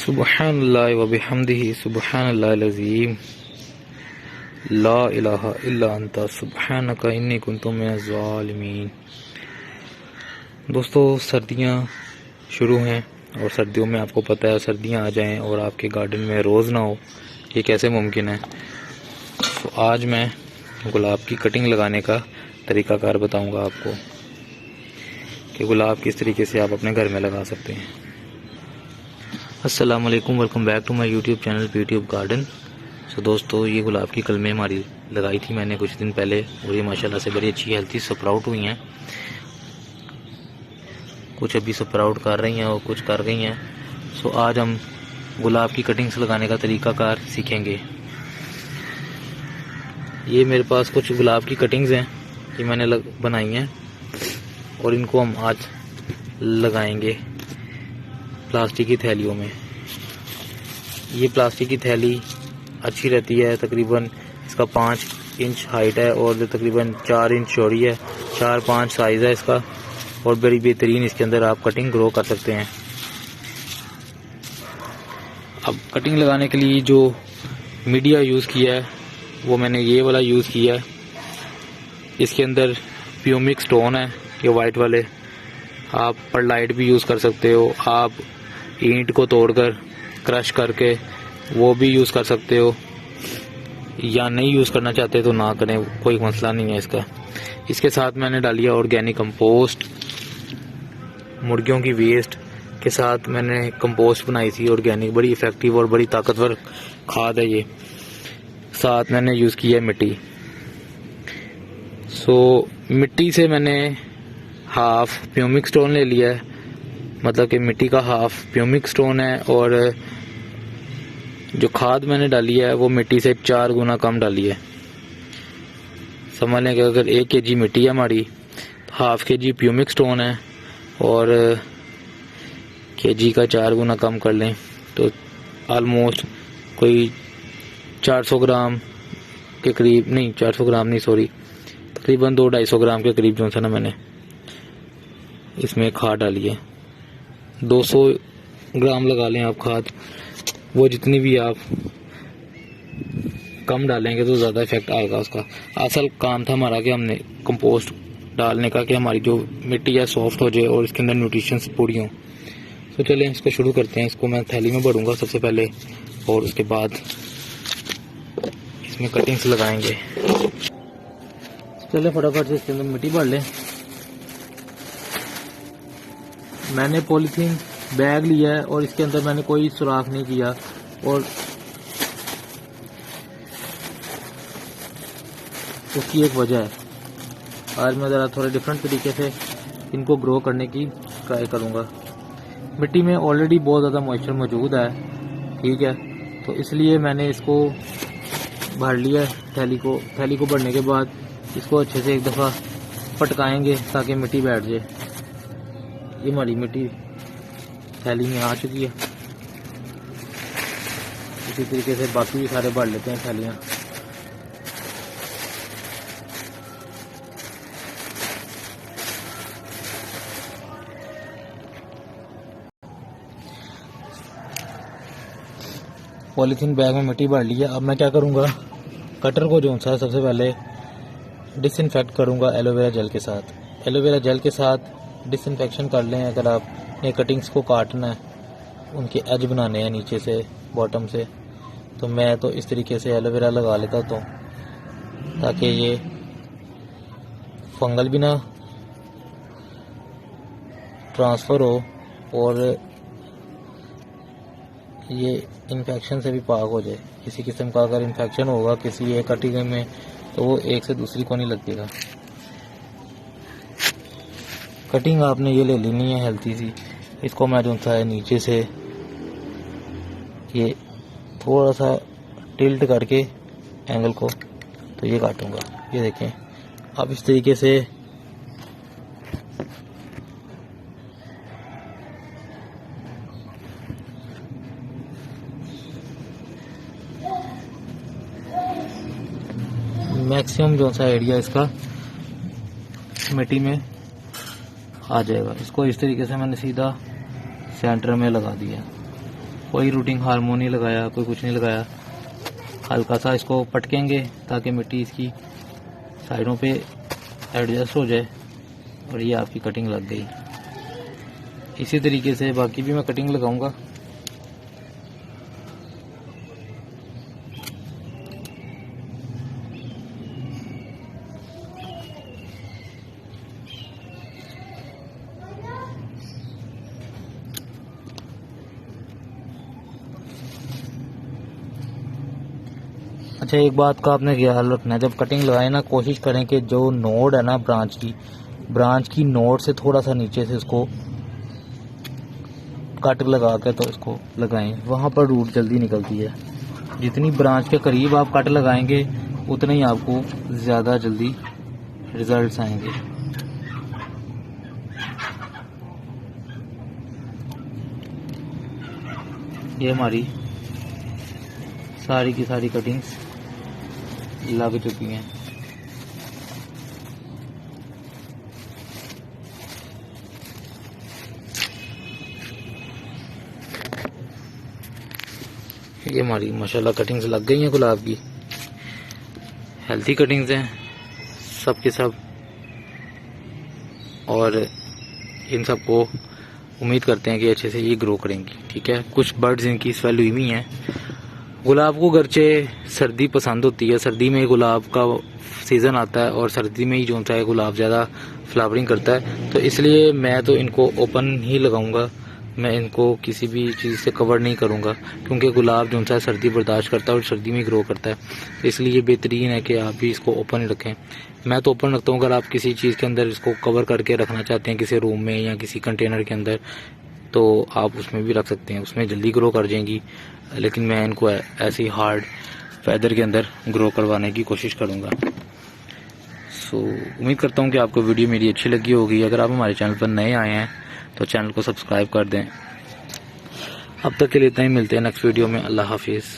सुब्हानल्लाह व बिहम्दिही सुब्हानल्लाहिल अज़ीम ला इलाहा इल्ला अंता सुब्हानका इन्नी कुन्तु मिनज़ ज़ालिमीन। दोस्तों, सर्दियाँ शुरू हैं और सर्दियों में आपको पता है सर्दियाँ आ जाएं और आपके गार्डन में रोज़ ना हो, ये कैसे मुमकिन है। तो आज मैं गुलाब की कटिंग लगाने का तरीक़ाकार बताऊंगा आपको कि गुलाब किस तरीके से आप अपने घर में लगा सकते हैं। अस्सलाम वालेकुम, welcome back to my YouTube channel YouTube garden. So दोस्तों, ये गुलाब की कलमें हमारी लगाई थी मैंने कुछ दिन पहले और ये माशाल्लाह से बड़ी अच्छी हेल्थी स्प्राउट हुई हैं। कुछ अभी स्प्राउट कर रही हैं और कुछ कर गई हैं। सो आज हम गुलाब की कटिंग्स लगाने का तरीक़ाकार सीखेंगे। ये मेरे पास कुछ गुलाब की कटिंग्स हैं कि मैंने बनाई हैं और इनको हम आज लगाएंगे प्लास्टिक की थैलियों में। ये प्लास्टिक की थैली अच्छी रहती है, तकरीबन इसका 5 इंच हाइट है और तकरीबन 4 इंच चौड़ी है, 4-5 साइज़ है इसका और बड़ी बेहतरीन इसके अंदर आप कटिंग ग्रो कर सकते हैं। अब कटिंग लगाने के लिए जो मीडिया यूज़ किया है वो मैंने ये वाला यूज़ किया है। इसके अंदर प्यूमिक स्टोन है, ये वाइट वाले। आप परलाइट भी यूज़ कर सकते हो, आप ईंट को तोड़कर क्रश करके वो भी यूज़ कर सकते हो, या नहीं यूज़ करना चाहते तो ना करें, कोई मसला नहीं है इसका। इसके साथ मैंने डाली है ऑर्गेनिक कंपोस्ट, मुर्गियों की वेस्ट के साथ मैंने कंपोस्ट बनाई थी ऑर्गेनिक, बड़ी इफ़ेक्टिव और बड़ी ताकतवर खाद है ये। साथ मैंने यूज़ किया है मिट्टी। सो मिट्टी से मैंने हाफ प्यूमिक स्टोन ले लिया है, मतलब कि मिट्टी का हाफ प्यूमिक स्टोन है और जो खाद मैंने डाली है वो मिट्टी से 4 गुना कम डाली है। समझ लें कि अगर 1 kg मिट्टी है हमारी तो हाफ kg प्यूमिक स्टोन है और kg का 4 गुना कम कर लें तो आलमोस्ट कोई 400 ग्राम के करीब, नहीं 400 ग्राम नहीं सॉरी, तकरीबन 200-250 ग्राम के करीब जो सा ना मैंने इसमें खाद डाली है। 200 ग्राम लगा लें आप खाद, वो जितनी भी आप कम डालेंगे तो ज़्यादा इफेक्ट आएगा उसका। असल काम था हमारा कि हमने कंपोस्ट डालने का कि हमारी जो मिट्टी है सॉफ्ट हो जाए और इसके अंदर न्यूट्रिशंस पूरी हों। तो चलें इसको शुरू करते हैं। इसको मैं थैली में भरूंगा सबसे पहले और उसके बाद इसमें कटिंग्स लगाएंगे। चलें फटाफट से इसके अंदर मिट्टी भर लें। मैंने पॉलीथीन बैग लिया है और इसके अंदर मैंने कोई सुराख नहीं किया और उसकी एक वजह है। आज मैं ज़रा थोड़े डिफरेंट तरीके से इनको ग्रो करने की ट्राई करूँगा। मिट्टी में ऑलरेडी बहुत ज़्यादा मॉइस्चर मौजूद है, ठीक है, तो इसलिए मैंने इसको भर लिया थैली को भरने के बाद इसको अच्छे से एक दफ़ा पटकाएंगे ताकि मिट्टी बैठ जाए। ये हमारी मिट्टी थैली में आ चुकी है। इसी तरीके से बाकी भी सारे भर लेते हैं थैलियाँ। पॉलीथीन बैग में मिट्टी भर ली है। अब मैं क्या करूँगा, कटर को जो सा सबसे पहले डिसइंफेक्ट करूँगा एलोवेरा जेल के साथ। एलोवेरा जेल के साथ डिसइंफेक्शन कर लें। अगर आप ये कटिंग्स को काटना है, उनके एज बनाने हैं नीचे से बॉटम से, तो मैं तो इस तरीके से एलोवेरा लगा लेता हूँ ताकि ये फंगल भी ना ट्रांसफ़र हो और ये इन्फेक्शन से भी पाक हो जाए। किसी किस्म का अगर इन्फेक्शन होगा किसी एक कटिंग में तो वो एक से दूसरी को नहीं लगेगा। कटिंग आपने ये ले लेनी है हेल्थी सी। इसको मैं जो है नीचे से ये थोड़ा सा टिल्ट करके एंगल को तो ये काटूंगा। ये देखें, अब इस तरीके से मैक्सिमम जो सा एरिया इसका मिट्टी में आ जाएगा। इसको इस तरीके से मैंने सीधा सेंटर में लगा दिया। कोई रूटिंग हार्मोन नहीं लगाया, कोई कुछ नहीं लगाया। हल्का सा इसको पटकेंगे ताकि मिट्टी इसकी साइडों पे एडजस्ट हो जाए और ये आपकी कटिंग लग गई। इसी तरीके से बाकी भी मैं कटिंग लगाऊंगा। अच्छा, एक बात का आपने ख्याल रखना है, जब कटिंग लगाए ना कोशिश करें कि जो नोड है ना ब्रांच की नोड से थोड़ा सा नीचे से इसको कट लगा के तो इसको लगाएं, वहाँ पर रूट जल्दी निकलती है। जितनी ब्रांच के करीब आप कट लगाएंगे उतना ही आपको ज़्यादा जल्दी रिजल्ट्स आएंगे। ये हमारी सारी की सारी कटिंग्स लग चुकी हैं। ये हमारी माशाल्लाह कटिंग्स लग गई हैं गुलाब की, हेल्थी कटिंग्स हैं सब के सब, और इन सब को उम्मीद करते हैं कि अच्छे से ये ग्रो करेंगी। ठीक है, कुछ बर्ड्स इनकी स्वेल हुई हुई हैं। गुलाब को गरचे सर्दी पसंद होती है, सर्दी में गुलाब का सीज़न आता है और सर्दी में ही जो सा है गुलाब ज़्यादा फ्लावरिंग करता है, तो इसलिए मैं तो इनको ओपन ही लगाऊंगा। मैं इनको किसी भी चीज़ से कवर नहीं करूंगा क्योंकि गुलाब जो सा है सर्दी बर्दाश्त करता है और सर्दी में ग्रो करता है, तो इसलिए ये बेहतरीन है कि आप भी इसको ओपन ही रखें। मैं तो ओपन रखता हूँ। अगर आप किसी चीज़ के अंदर इसको कवर करके रखना चाहते हैं किसी रूम में या किसी कंटेनर के अंदर, तो आप उसमें भी रख सकते हैं, उसमें जल्दी ग्रो कर जाएंगी। लेकिन मैं इनको ऐसे ही हार्ड फैदर के अंदर ग्रो करवाने की कोशिश करूँगा। सो उम्मीद करता हूँ कि आपको वीडियो मेरी अच्छी लगी होगी। अगर आप हमारे चैनल पर नए आए हैं तो चैनल को सब्सक्राइब कर दें। अब तक के लिए इतना ही, मिलते हैं नेक्स्ट वीडियो में। अल्लाह हाफिज़।